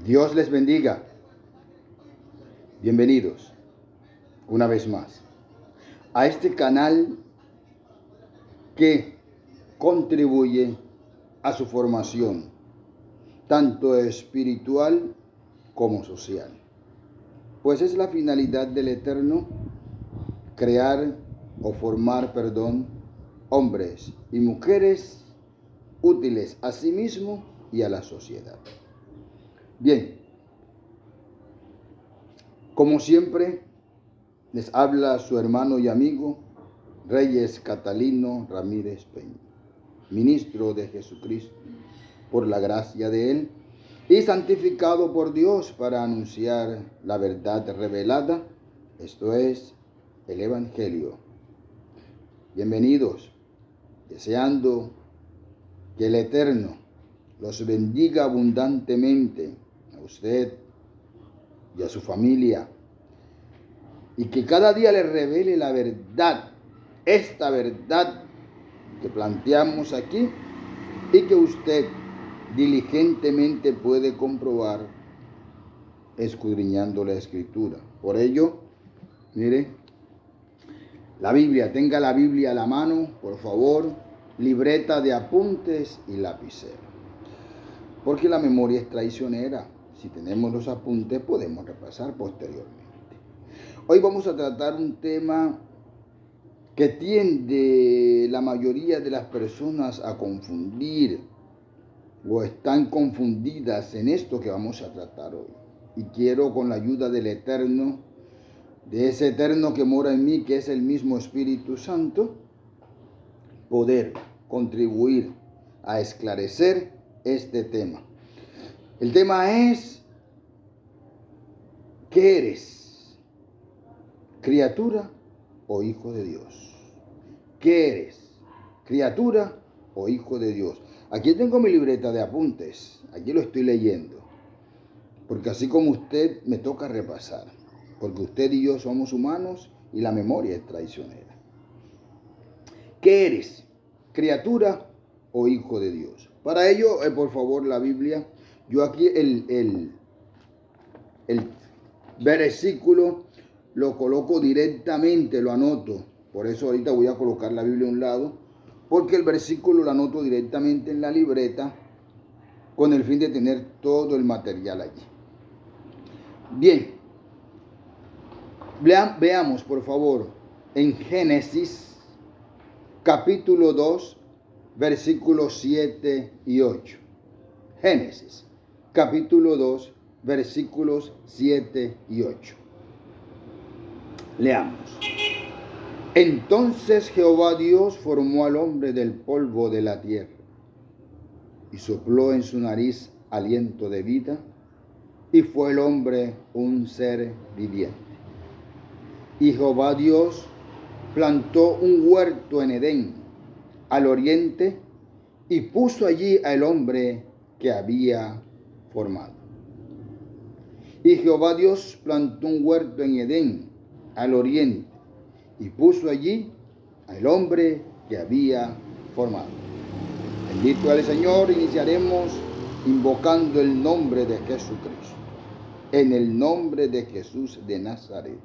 Dios les bendiga. Bienvenidos una vez más a este canal que contribuye a su formación, tanto espiritual como social. Pues es la finalidad del Eterno crear o formar, hombres y mujeres útiles a sí mismo y a la sociedad. Bien, como siempre, les habla su hermano y amigo Reyes Catalino Ramírez Peña, ministro de Jesucristo, por la gracia de Él, y santificado por Dios para anunciar la verdad revelada, esto es, el Evangelio. Bienvenidos, deseando que el Eterno los bendiga abundantemente a usted y a su familia, y que cada día le revele la verdad, esta verdad que planteamos aquí y que usted diligentemente puede comprobar escudriñando la Escritura. Por ello, mire, la Biblia, tenga la Biblia a la mano, por favor, libreta de apuntes y lapicero, porque la memoria es traicionera. Si tenemos los apuntes, podemos repasar posteriormente. Hoy vamos a tratar un tema que tiende la mayoría de las personas a confundir o están confundidas en esto que vamos a tratar hoy. Y quiero, con la ayuda del Eterno, de ese Eterno que mora en mí, que es el mismo Espíritu Santo, poder contribuir a esclarecer este tema. El tema es: ¿qué eres? ¿Criatura o hijo de Dios? ¿Qué eres? ¿Criatura o hijo de Dios? Aquí tengo mi libreta de apuntes, aquí lo estoy leyendo, porque así como usted me toca repasar, porque usted y yo somos humanos y la memoria es traicionera. ¿Qué eres? ¿Criatura o hijo de Dios? Para ello, por favor, la Biblia, yo aquí el versículo lo coloco directamente, lo anoto. Por eso ahorita voy a colocar la Biblia a un lado, porque el versículo lo anoto directamente en la libreta con el fin de tener todo el material allí. Bien, veamos por favor en Génesis capítulo 2, versículos 7 y 8. Génesis capítulo 2, versículos 7 y 8. Leamos. Entonces Jehová Dios formó al hombre del polvo de la tierra y sopló en su nariz aliento de vida, y fue el hombre un ser viviente. Y Jehová Dios plantó un huerto en Edén, al oriente, y puso allí al hombre que había formado. Y Jehová Dios plantó un huerto en Edén, al oriente, y puso allí al hombre que había formado. Bendito el Señor. Iniciaremos invocando el nombre de Jesucristo. En el nombre de Jesús de Nazaret,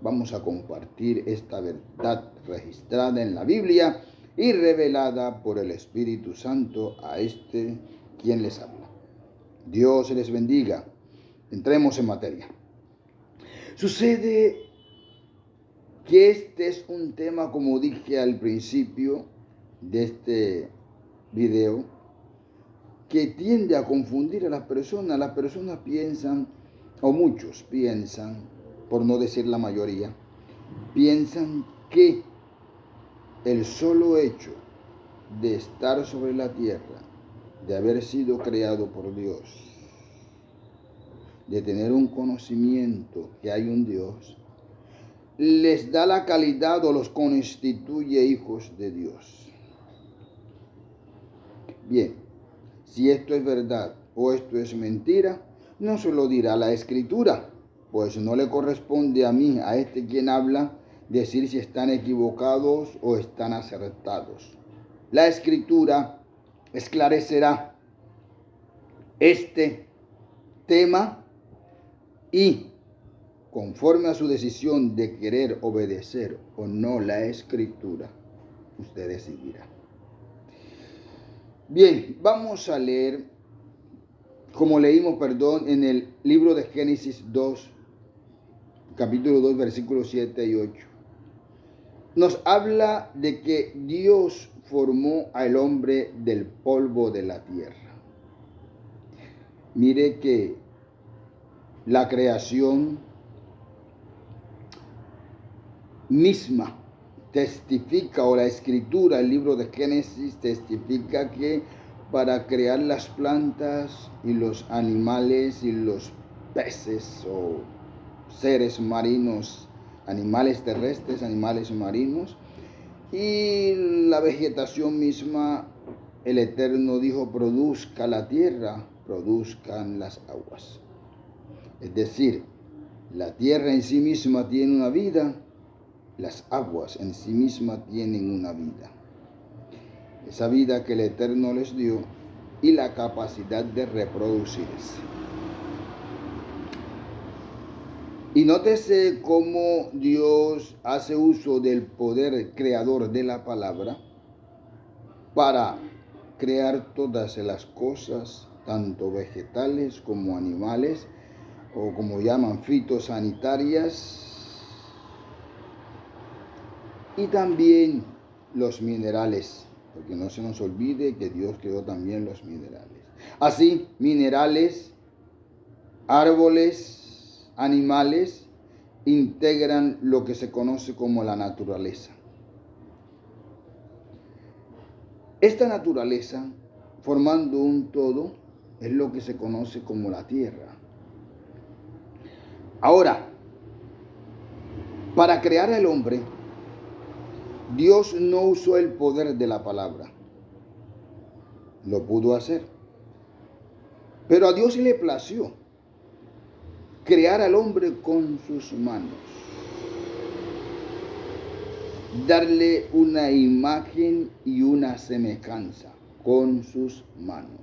vamos a compartir esta verdad registrada en la Biblia y revelada por el Espíritu Santo a este quien les habla. Dios les bendiga. Entremos en materia. Sucede que este es un tema, como dije al principio de este video, que tiende a confundir a las personas. Las personas piensan, o muchos piensan, por no decir la mayoría, piensan que el solo hecho de estar sobre la tierra, de haber sido creado por Dios, de tener un conocimiento que hay un Dios, les da la calidad o los constituye hijos de Dios. Bien, si esto es verdad o esto es mentira, no se lo dirá la Escritura, pues no le corresponde a mí, a este quien habla, decir si están equivocados o están acertados. La Escritura esclarecerá este tema y conforme a su decisión de querer obedecer o no la Escritura, usted decidirá. Bien, vamos a leer, como leímos, en el libro de Génesis 2, capítulo 2, versículos 7 y 8. Nos habla de que Dios formó al hombre del polvo de la tierra. Mire que la creación misma testifica, o la escritura, el libro de Génesis testifica que para crear las plantas y los animales y los peces o seres marinos, animales terrestres, animales marinos y la vegetación misma, el Eterno dijo: produzca la tierra, produzcan las aguas. Es decir, la tierra en sí misma tiene una vida, las aguas en sí mismas tienen una vida. Esa vida que el Eterno les dio y la capacidad de reproducirse. Y nótese cómo Dios hace uso del poder creador de la palabra para crear todas las cosas, tanto vegetales como animales, o como llaman fitosanitarias, y también los minerales, porque no se nos olvide que Dios creó también los minerales. Así, minerales, árboles, animales, integran lo que se conoce como la naturaleza. Esta naturaleza, formando un todo, es lo que se conoce como la tierra. Ahora, para crear al hombre, Dios no usó el poder de la palabra. Lo pudo hacer. Pero a Dios le plació crear al hombre con sus manos. Darle una imagen y una semejanza con sus manos.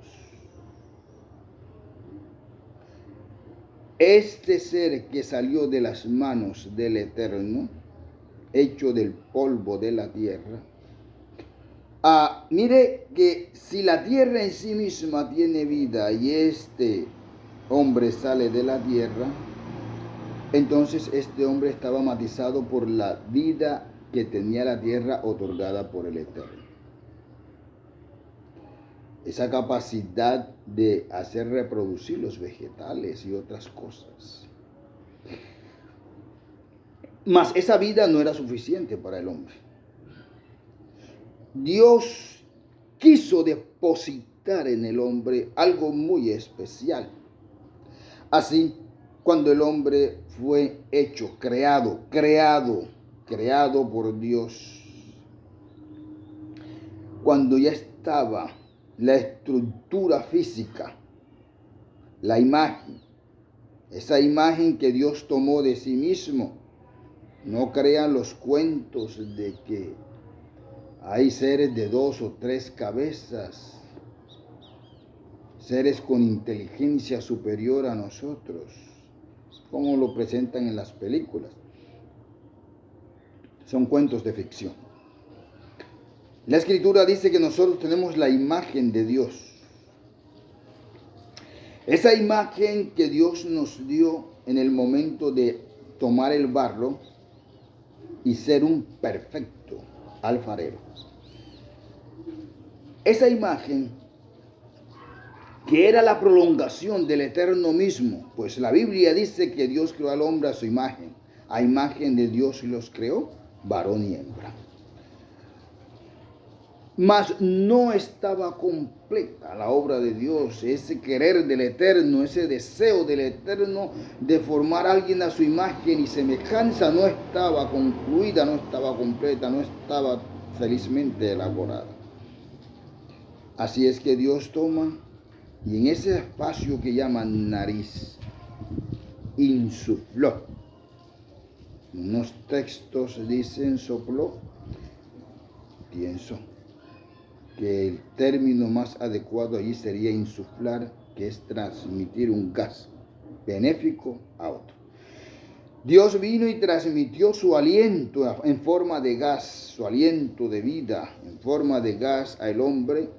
Este ser que salió de las manos del Eterno, hecho del polvo de la tierra, mire que si la tierra en sí misma tiene vida y este hombre sale de la tierra, entonces este hombre estaba matizado por la vida que tenía la tierra otorgada por el Eterno. Esa capacidad de hacer reproducir los vegetales y otras cosas. Mas esa vida no era suficiente para el hombre. Dios quiso depositar en el hombre algo muy especial. Así, cuando el hombre fue hecho, creado por Dios, cuando ya estaba la estructura física, la imagen, esa imagen que Dios tomó de sí mismo, no crean los cuentos de que hay seres de 2 o 3 cabezas, seres con inteligencia superior a nosotros, como lo presentan en las películas. Son cuentos de ficción. La Escritura dice que nosotros tenemos la imagen de Dios. Esa imagen que Dios nos dio en el momento de tomar el barro y ser un perfecto alfarero. Esa imagen que era la prolongación del Eterno mismo, pues la Biblia dice que Dios creó al hombre a su imagen. A imagen de Dios los creó, varón y hembra. Mas no estaba completa la obra de Dios, ese querer del Eterno, ese deseo del Eterno de formar a alguien a su imagen y semejanza no estaba concluida, no estaba completa, no estaba felizmente elaborada. Así es que Dios toma y en ese espacio que llaman nariz, insufló. Unos textos dicen sopló. Pienso que el término más adecuado allí sería insuflar, que es transmitir un gas benéfico a otro. Dios vino y transmitió su aliento en forma de gas, su aliento de vida en forma de gas al hombre,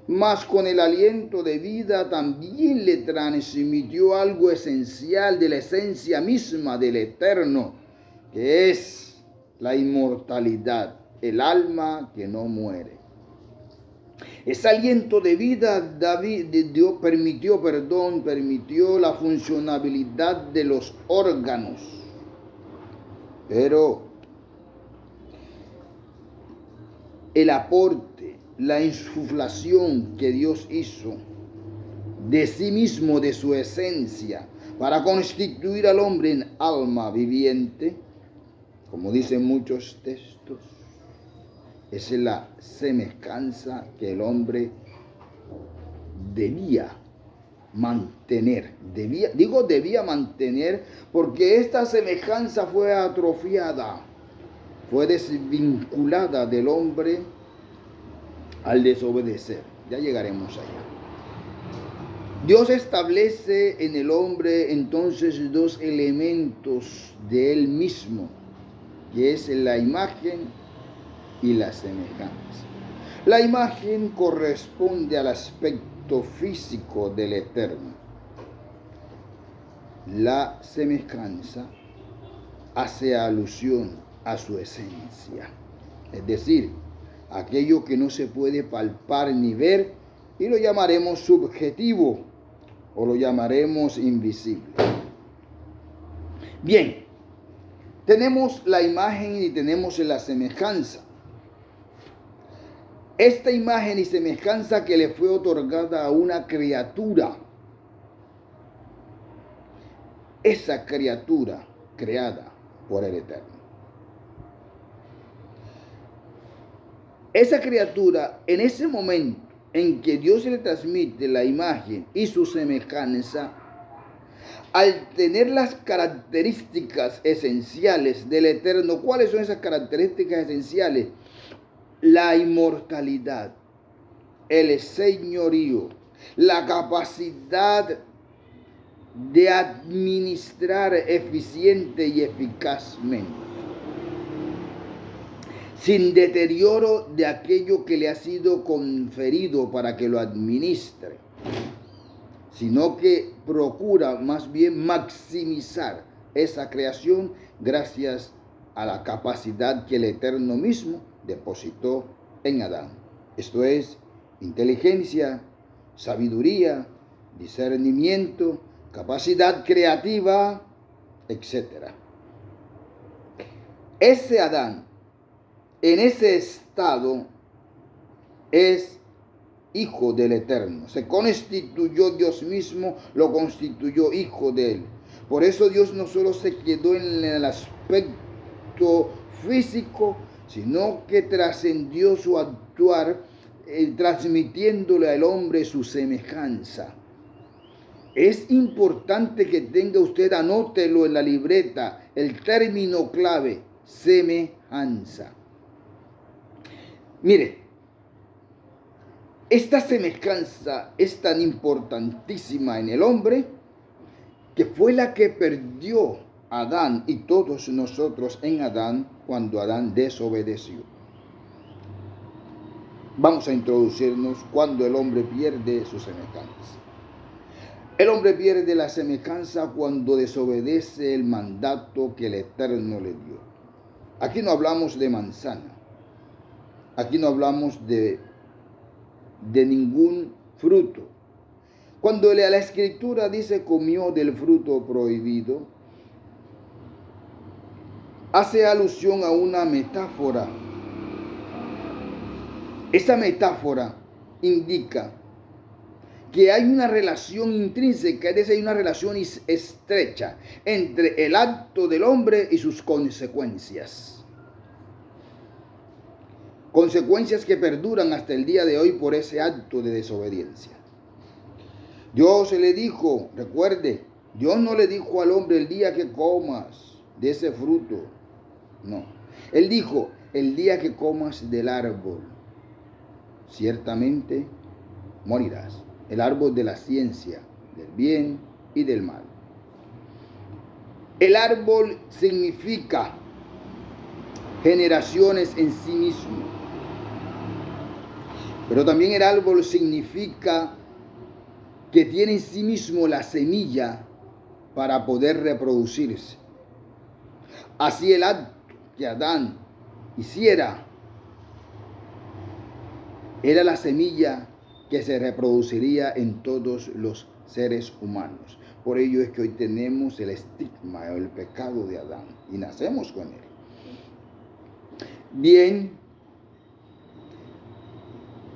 mas con el aliento de vida también le transmitió algo esencial de la esencia misma del Eterno, que es la inmortalidad, el alma que no muere. Ese aliento de vida Dios permitió la funcionabilidad de los órganos. Pero el aporte, la insuflación que Dios hizo de sí mismo, de su esencia, para constituir al hombre en alma viviente, como dicen muchos textos, es la semejanza que el hombre debía mantener. Debía mantener porque esta semejanza fue atrofiada, fue desvinculada del hombre al desobedecer. Ya llegaremos allá. Dios establece en el hombre entonces dos elementos de él mismo, que es la imagen y la semejanza. La imagen corresponde al aspecto físico del Eterno. La semejanza hace alusión a su esencia, es decir, aquello que no se puede palpar ni ver, y lo llamaremos subjetivo o lo llamaremos invisible. Bien, tenemos la imagen y tenemos la semejanza. Esta imagen y semejanza que le fue otorgada a una criatura, esa criatura creada por el Eterno. Esa criatura, en ese momento en que Dios le transmite la imagen y su semejanza, al tener las características esenciales del Eterno, ¿cuáles son esas características esenciales? La inmortalidad, el señorío, la capacidad de administrar eficiente y eficazmente, sin deterioro de aquello que le ha sido conferido para que lo administre, sino que procura más bien maximizar esa creación gracias a la capacidad que el Eterno mismo depositó en Adán. Esto es inteligencia, sabiduría, discernimiento, capacidad creativa, etc. Ese Adán, en ese estado, es hijo del Eterno. Se constituyó Dios mismo, lo constituyó hijo de él. Por eso Dios no solo se quedó en el aspecto físico, sino que trascendió su actuar, transmitiéndole al hombre su semejanza. Es importante que tenga usted, anótelo en la libreta, el término clave, semejanza. Mire, esta semejanza es tan importantísima en el hombre que fue la que perdió Adán y todos nosotros en Adán cuando Adán desobedeció. Vamos a introducirnos cuando el hombre pierde su semejanza. El hombre pierde la semejanza cuando desobedece el mandato que el Eterno le dio. Aquí no hablamos de manzana. Aquí no hablamos de ningún fruto. Cuando la Escritura dice comió del fruto prohibido, hace alusión a una metáfora. Esa metáfora indica que hay una relación intrínseca, es decir, hay una relación estrecha entre el acto del hombre y sus consecuencias. Consecuencias que perduran hasta el día de hoy por ese acto de desobediencia. Dios le dijo, recuerde, Dios no le dijo al hombre el día que comas de ese fruto. No. Él dijo, el día que comas del árbol, ciertamente morirás. El árbol de la ciencia del bien y del mal. El árbol significa generaciones en sí mismo, pero también el árbol significa que tiene en sí mismo la semilla para poder reproducirse. Así el acto que Adán hiciera era la semilla que se reproduciría en todos los seres humanos. Por ello es que hoy tenemos el estigma o el pecado de Adán y nacemos con él. Bien,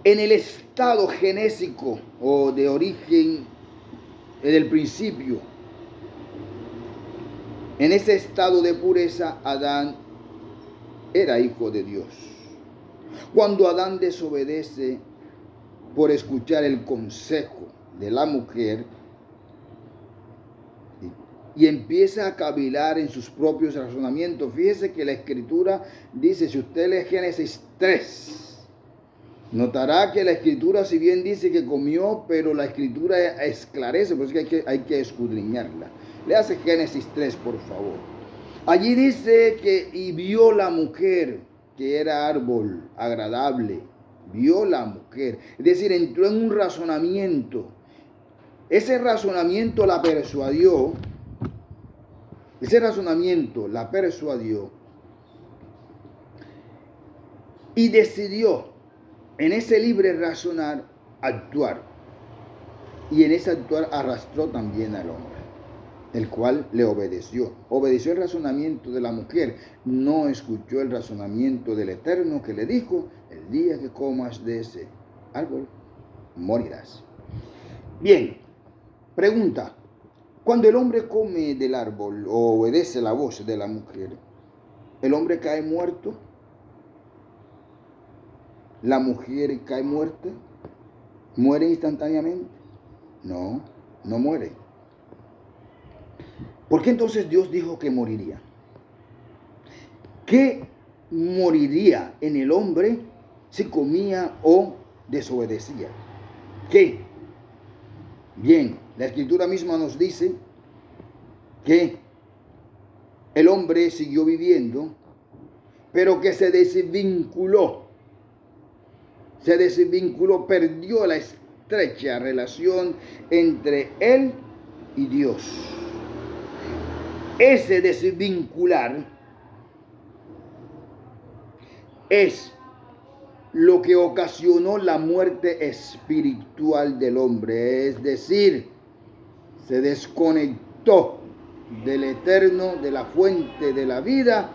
en el estado genésico o de origen del principio, en ese estado de pureza, Adán era hijo de Dios. Cuando Adán desobedece por escuchar el consejo de la mujer y empieza a cavilar en sus propios razonamientos, fíjese que la Escritura dice, si usted lee Génesis 3, notará que la Escritura, si bien dice que comió, pero la Escritura esclarece, pues es que hay que escudriñarla. Léase Génesis 3, por favor. Allí dice que y vio la mujer que era árbol agradable, vio la mujer, es decir, entró en un razonamiento. Ese razonamiento la persuadió, y decidió en ese libre razonar actuar. Y en ese actuar arrastró también al hombre, el cual le obedeció. Obedeció el razonamiento de la mujer, no escuchó el razonamiento del Eterno que le dijo, el día que comas de ese árbol, morirás. Bien, pregunta, cuando el hombre come del árbol o obedece la voz de la mujer, ¿el hombre cae muerto? ¿La mujer cae muerta? ¿Muere instantáneamente? No, no muere. ¿Por qué entonces Dios dijo que moriría? ¿Qué moriría en el hombre si comía o desobedecía? ¿Qué? Bien, la Escritura misma nos dice que el hombre siguió viviendo, pero que se desvinculó, perdió la estrecha relación entre él y Dios. Ese desvincular es lo que ocasionó la muerte espiritual del hombre, es decir, se desconectó del Eterno, de la fuente de la vida,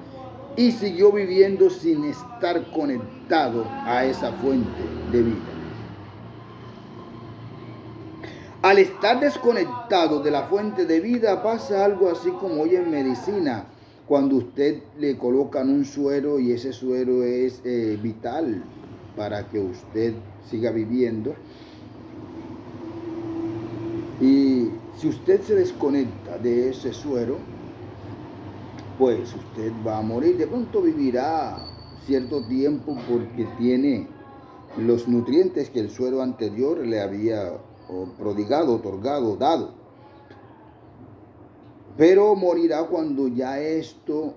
y siguió viviendo sin estar conectado a esa fuente de vida. Al estar desconectado de la fuente de vida pasa algo así como hoy en medicina, cuando usted le colocan un suero y ese suero es vital para que usted siga viviendo. Y si usted se desconecta de ese suero, pues usted va a morir. De pronto vivirá cierto tiempo porque tiene los nutrientes que el suero anterior le había prodigado, otorgado, dado. Pero morirá cuando ya esto,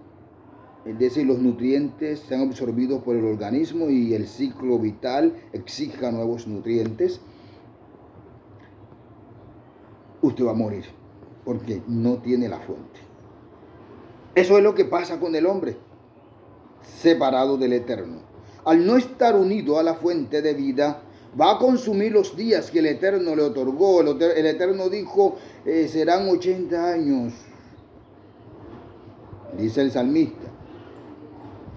es decir, los nutrientes sean absorbidos por el organismo y el ciclo vital exija nuevos nutrientes. Usted va a morir porque no tiene la fuente. Eso es lo que pasa con el hombre separado del Eterno. Al no estar unido a la fuente de vida, va a consumir los días que el Eterno le otorgó. El Eterno dijo, serán 80 años, dice el salmista.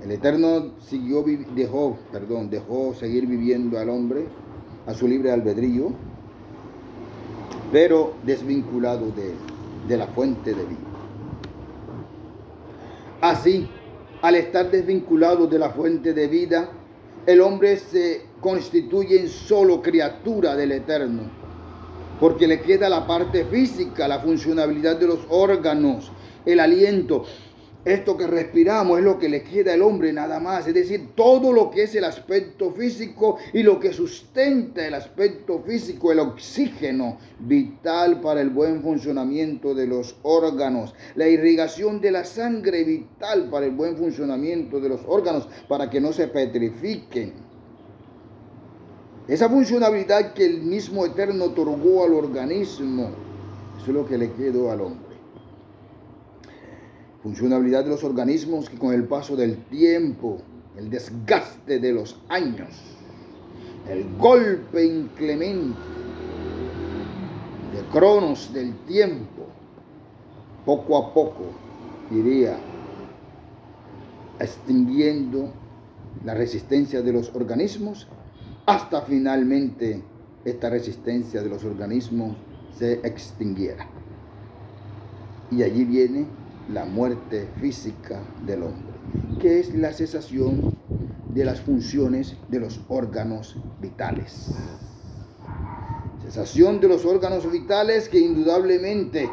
El Eterno dejó seguir viviendo al hombre a su libre albedrío, pero desvinculado de la fuente de vida. Así, al estar desvinculado de la fuente de vida, el hombre se constituye en solo criatura del Eterno, porque le queda la parte física, la funcionalidad de los órganos, el aliento. esto que respiramos es lo que le queda al hombre nada más. Es decir, todo lo que es el aspecto físico y lo que sustenta el aspecto físico, el oxígeno vital para el buen funcionamiento de los órganos, la irrigación de la sangre vital para el buen funcionamiento de los órganos, para que no se petrifiquen. Esa funcionalidad que el mismo Eterno otorgó al organismo, eso es lo que le quedó al hombre. Funcionalidad de los organismos que con el paso del tiempo, el desgaste de los años, el golpe inclemente de Cronos del tiempo, poco a poco iría extinguiendo la resistencia de los organismos hasta finalmente esta resistencia de los organismos se extinguiera. Y allí viene la muerte física del hombre, que es la cesación de las funciones de los órganos vitales. Cesación de los órganos vitales que indudablemente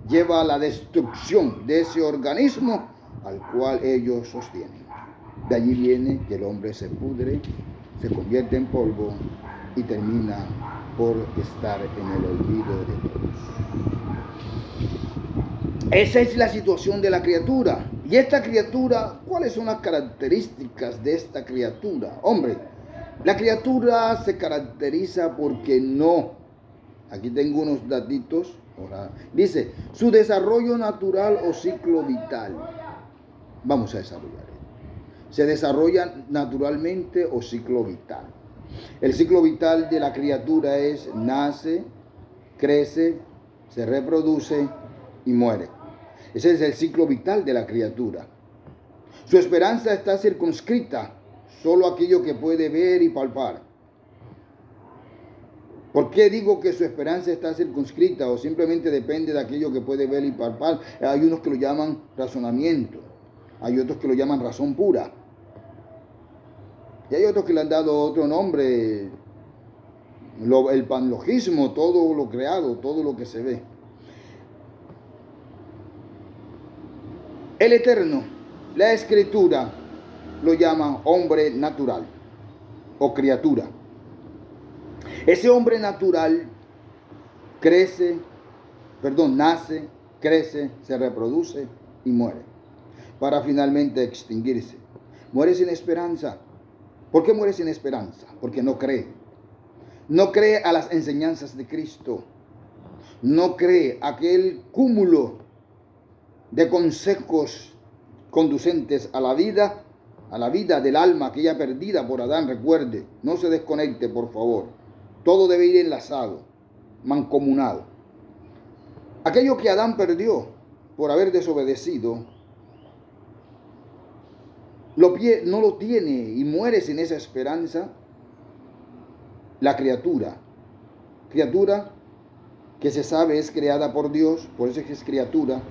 lleva a la destrucción de ese organismo al cual ellos sostienen. De allí viene que el hombre se pudre, se convierte en polvo y termina por estar en el olvido de todos. Esa es la situación de la criatura. Y esta criatura, ¿cuáles son las características de esta criatura? Hombre, la criatura se caracteriza porque no. Aquí tengo unos datitos. Dice, su desarrollo natural o ciclo vital. Vamos a desarrollar esto. Se desarrolla naturalmente o ciclo vital. El ciclo vital de la criatura es nace, crece, se reproduce y muere. Ese es el ciclo vital de la criatura. Su esperanza está circunscrita solo a aquello que puede ver y palpar. ¿Por qué digo que su esperanza está circunscrita o simplemente depende de aquello que puede ver y palpar? Hay unos que lo llaman razonamiento, hay otros que lo llaman razón pura. Y hay otros que le han dado otro nombre, el panlogismo, todo lo creado, todo lo que se ve. El Eterno, la Escritura, lo llama hombre natural o criatura. Ese hombre natural nace, crece, se reproduce y muere, para finalmente extinguirse. Muere sin esperanza. ¿Por qué muere sin esperanza? Porque no cree. No cree a las enseñanzas de Cristo. No cree aquel cúmulo de consejos conducentes a la vida del alma aquella perdida por Adán. Recuerde, no se desconecte, por favor. Todo debe ir enlazado, mancomunado. Aquello que Adán por haber desobedecido, no lo tiene y muere sin esa esperanza la criatura que se sabe es creada por Dios, por eso es que es criatura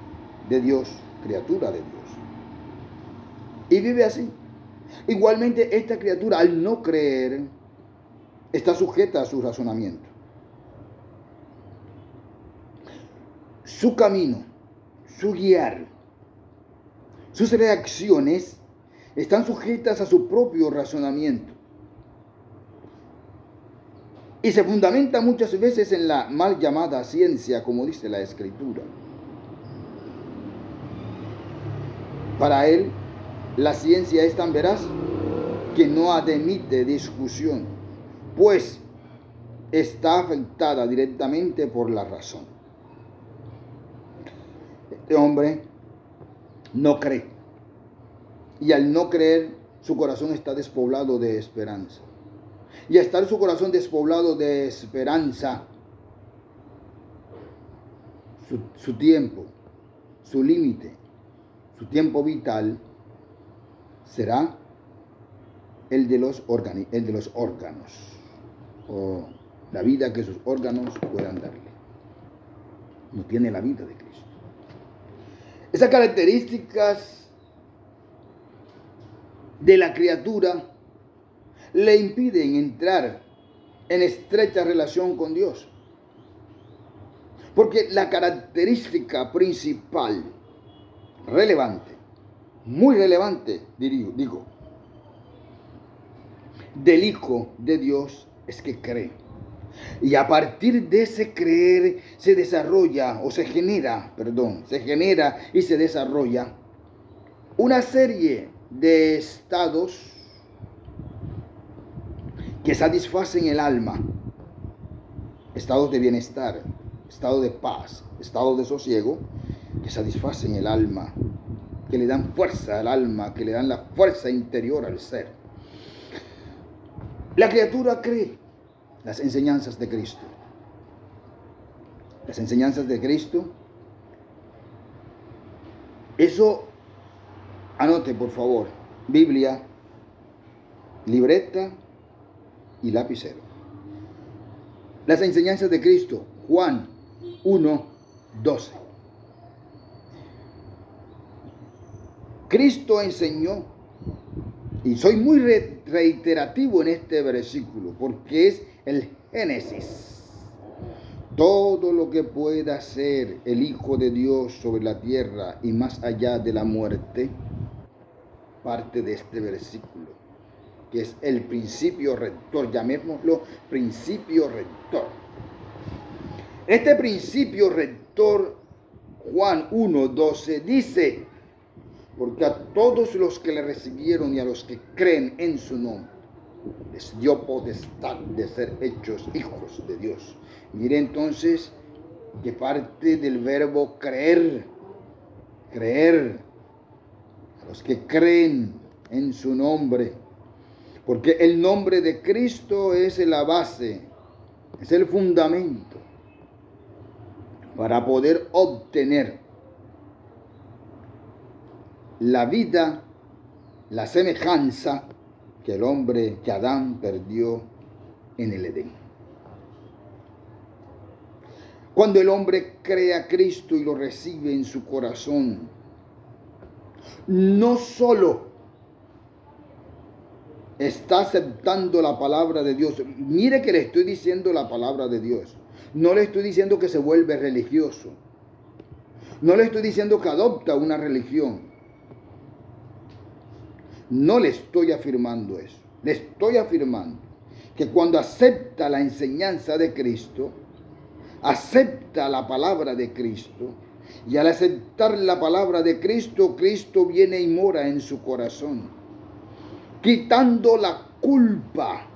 de Dios. Y vive así. Igualmente esta criatura, al no creer, está sujeta a su razonamiento. Su camino, su guiar, sus reacciones están sujetas a su propio razonamiento. Y se fundamenta muchas veces en la mal llamada ciencia, como dice la Escritura. Para él, la ciencia es tan veraz que no admite discusión, pues está afectada directamente por la razón. Este hombre no cree. Y al no creer, su corazón está despoblado de esperanza. Y al estar su corazón despoblado de esperanza, su tiempo, su límite, su tiempo vital será el de los órganos, o la vida que sus órganos puedan darle. No tiene la vida de Cristo. Esas características de la criatura le impiden entrar en estrecha relación con Dios. Porque la característica principal, relevante, muy relevante, digo, del Hijo de Dios es que cree. Y a partir de ese creer se genera y se desarrolla una serie de estados que satisfacen el alma. Estados de bienestar, estados de paz, estados de sosiego, que satisfacen el alma, que le dan fuerza al alma, que le dan la fuerza interior al ser. La criatura cree las enseñanzas de Cristo. Las enseñanzas de Cristo. Eso, anote por favor, Biblia, libreta y lapicero. Las enseñanzas de Cristo, Juan 1:12. Cristo enseñó, y soy muy reiterativo en este versículo, porque es el Génesis. Todo lo que pueda hacer el Hijo de Dios sobre la tierra y más allá de la muerte, parte de este versículo, que es el principio rector, llamémoslo principio rector. Este principio rector, Juan 1:12, dice: porque a todos los que le recibieron y a los que creen en su nombre, les dio potestad de ser hechos hijos de Dios. Mire entonces que parte del verbo creer, a los que creen en su nombre, porque el nombre de Cristo es la base, es el fundamento para poder obtener la vida, la semejanza que que Adán perdió en el Edén. Cuando el hombre cree a Cristo y lo recibe en su corazón, no solo está aceptando la palabra de Dios. Mire que le estoy diciendo la palabra de Dios. No le estoy diciendo que se vuelve religioso. No le estoy diciendo que adopta una religión. No le estoy afirmando eso. Le estoy afirmando que cuando acepta la enseñanza de Cristo, acepta la palabra de Cristo, y al aceptar la palabra de Cristo, Cristo viene y mora en su corazón, quitando la culpa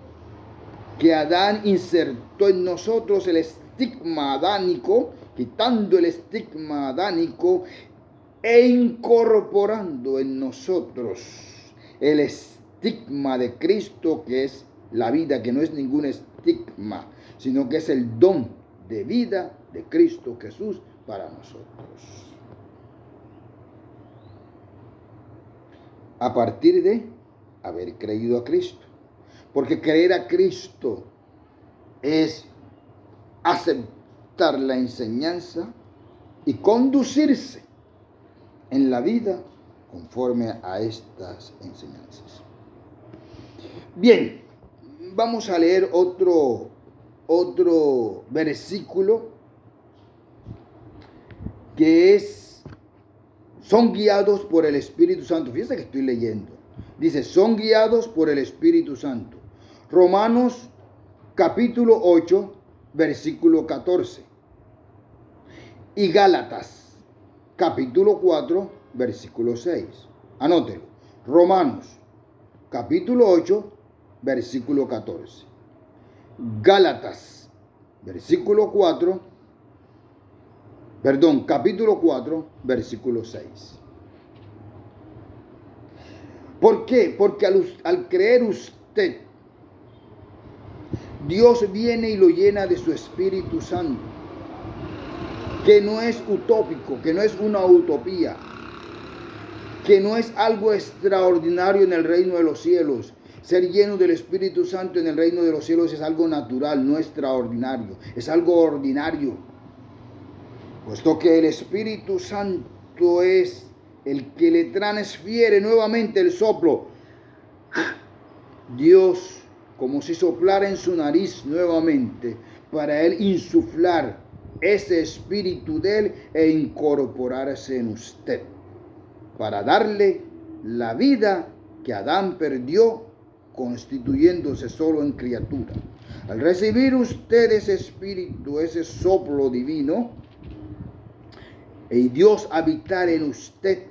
que Adán insertó en nosotros, el estigma adánico, quitando el estigma adánico e incorporando en nosotros el estigma de Cristo, que es la vida, que no es ningún estigma, sino que es el don de vida de Cristo Jesús para nosotros. A partir de haber creído a Cristo. Porque creer a Cristo es aceptar la enseñanza y conducirse en la vida conforme a estas enseñanzas. Bien, vamos a leer otro versículo que son guiados por el Espíritu Santo. Fíjense que estoy leyendo. Dice, son guiados por el Espíritu Santo. Romanos capítulo 8, versículo 14. Y Gálatas capítulo 4, versículo 6. Anótelo. Romanos capítulo 8, versículo 14. Gálatas capítulo 4, versículo 6. ¿Por qué? Porque al creer usted, Dios viene y lo llena de su Espíritu Santo, que no es utópico, que no es una utopía, que no es algo extraordinario en el reino de los cielos. Ser lleno del Espíritu Santo en el reino de los cielos es algo natural, no extraordinario, es algo ordinario. Puesto que el Espíritu Santo es el que le transfiere nuevamente el soplo. Dios, como si soplara en su nariz nuevamente, para él insuflar ese espíritu de él e incorporarse en usted, para darle la vida que Adán perdió constituyéndose solo en criatura. Al recibir usted ese espíritu, ese soplo divino, y Dios habitar en usted,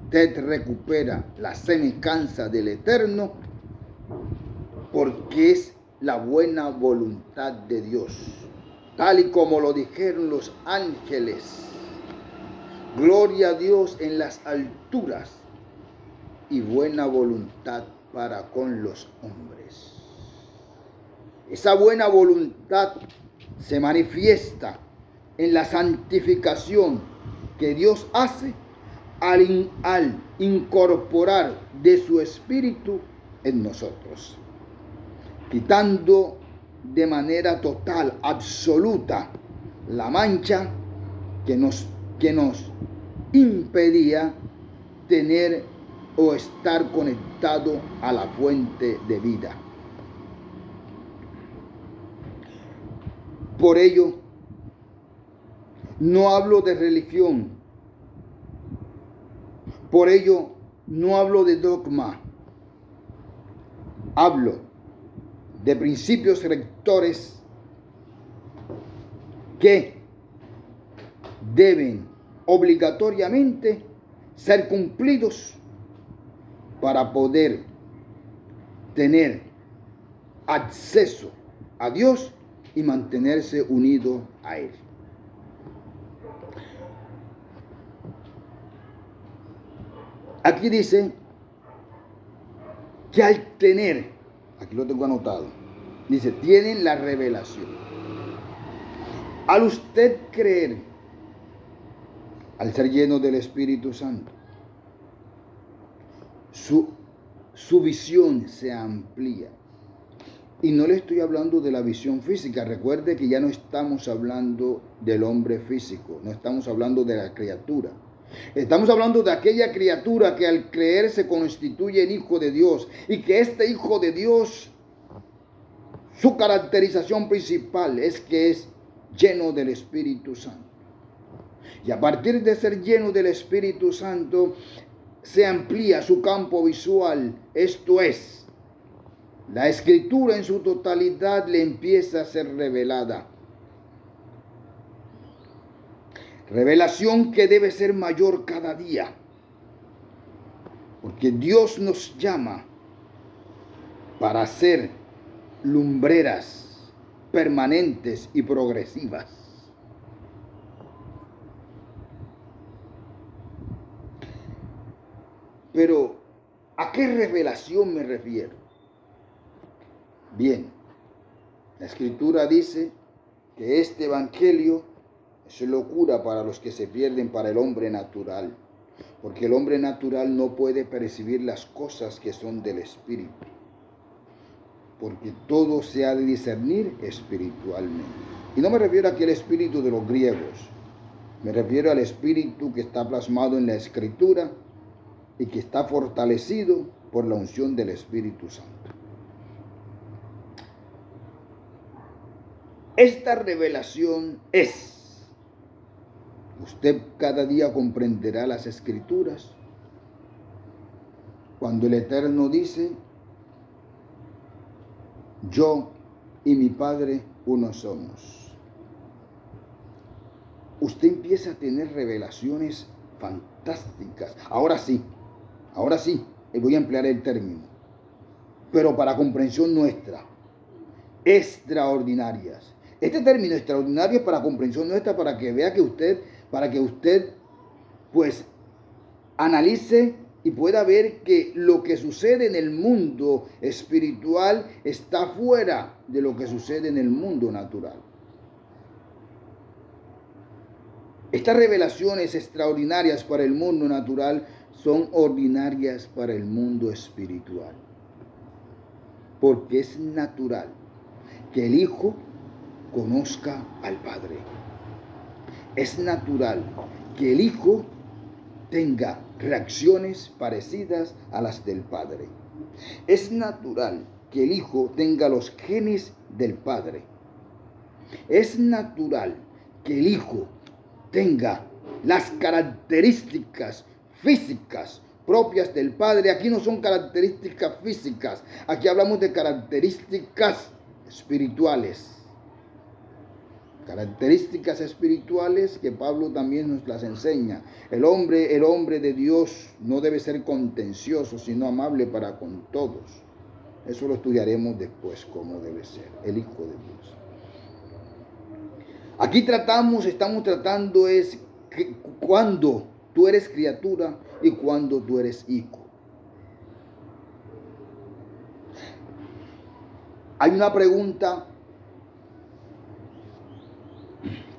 usted recupera la semejanza del Eterno, porque es la buena voluntad de Dios, tal y como lo dijeron los ángeles. Gloria a Dios en las alturas y buena voluntad para con los hombres. Esa buena voluntad se manifiesta en la santificación que Dios hace al incorporar de su espíritu en nosotros, quitando de manera total, absoluta, la mancha que nos impedía tener o estar conectado a la fuente de vida. Por ello, no hablo de religión. Por ello, no hablo de dogma. Hablo de principios rectores que deben obligatoriamente ser cumplidos para poder tener acceso a Dios y mantenerse unido a Él. Aquí dice que al tener, aquí lo tengo anotado, dice, tienen la revelación. Al usted creer, al ser lleno del Espíritu Santo, su visión se amplía. Y no le estoy hablando de la visión física. Recuerde que ya no estamos hablando del hombre físico, no estamos hablando de la criatura. Estamos hablando de aquella criatura que al creer se constituye en hijo de Dios, y que este hijo de Dios, su caracterización principal es que es lleno del Espíritu Santo. Y a partir de ser lleno del Espíritu Santo, se amplía su campo visual, esto es, la Escritura en su totalidad le empieza a ser revelada. Revelación que debe ser mayor cada día, porque Dios nos llama para ser lumbreras permanentes y progresivas. Pero, ¿a qué revelación me refiero? Bien, la Escritura dice que este evangelio es locura para los que se pierden, para el hombre natural, porque el hombre natural no puede percibir las cosas que son del Espíritu, porque todo se ha de discernir espiritualmente. Y no me refiero a aquel espíritu de los griegos, me refiero al espíritu que está plasmado en la Escritura y que está fortalecido por la unción del Espíritu Santo. Esta revelación es, usted cada día comprenderá las Escrituras cuando el Eterno dice, yo y mi Padre uno somos. Usted empieza a tener revelaciones fantásticas. Ahora sí, voy a emplear el término, pero para comprensión nuestra, extraordinarias. Este término extraordinario es para comprensión nuestra, para que vea que usted, pues analice y pueda ver que lo que sucede en el mundo espiritual está fuera de lo que sucede en el mundo natural. Estas revelaciones extraordinarias para el mundo natural son ordinarias para el mundo espiritual, porque es natural que el Hijo conozca al Padre. Es natural que el Hijo tenga reacciones parecidas a las del Padre. Es natural que el Hijo tenga los genes del Padre. Es natural que el Hijo tenga las características físicas propias del Padre. Aquí no son características físicas, aquí hablamos de características espirituales. Características espirituales que Pablo también nos las enseña. El hombre de Dios no debe ser contencioso, sino amable para con todos. Eso lo estudiaremos después, cómo debe ser el Hijo de Dios. Aquí estamos tratando es que cuando tú eres criatura y cuando tú eres hijo. Hay una pregunta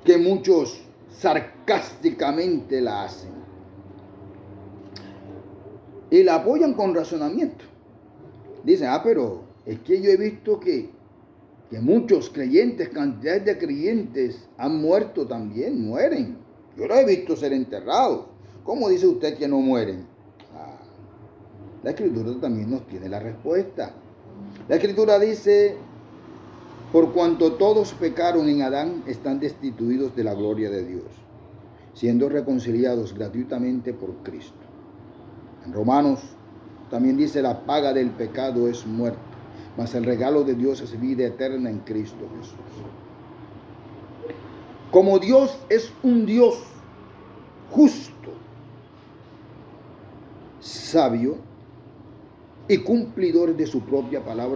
que muchos sarcásticamente la hacen y la apoyan con razonamiento. Dicen, pero es que yo he visto que muchos creyentes, cantidades de creyentes han muerto también, mueren. Yo los he visto ser enterrados. ¿Cómo dice usted que no mueren? La Escritura también nos tiene la respuesta. La Escritura dice, por cuanto todos pecaron en Adán, están destituidos de la gloria de Dios, siendo reconciliados gratuitamente por Cristo. En Romanos también dice, la paga del pecado es muerte, mas el regalo de Dios es vida eterna en Cristo Jesús. Como Dios es un Dios justo, sabio y cumplidor de su propia palabra,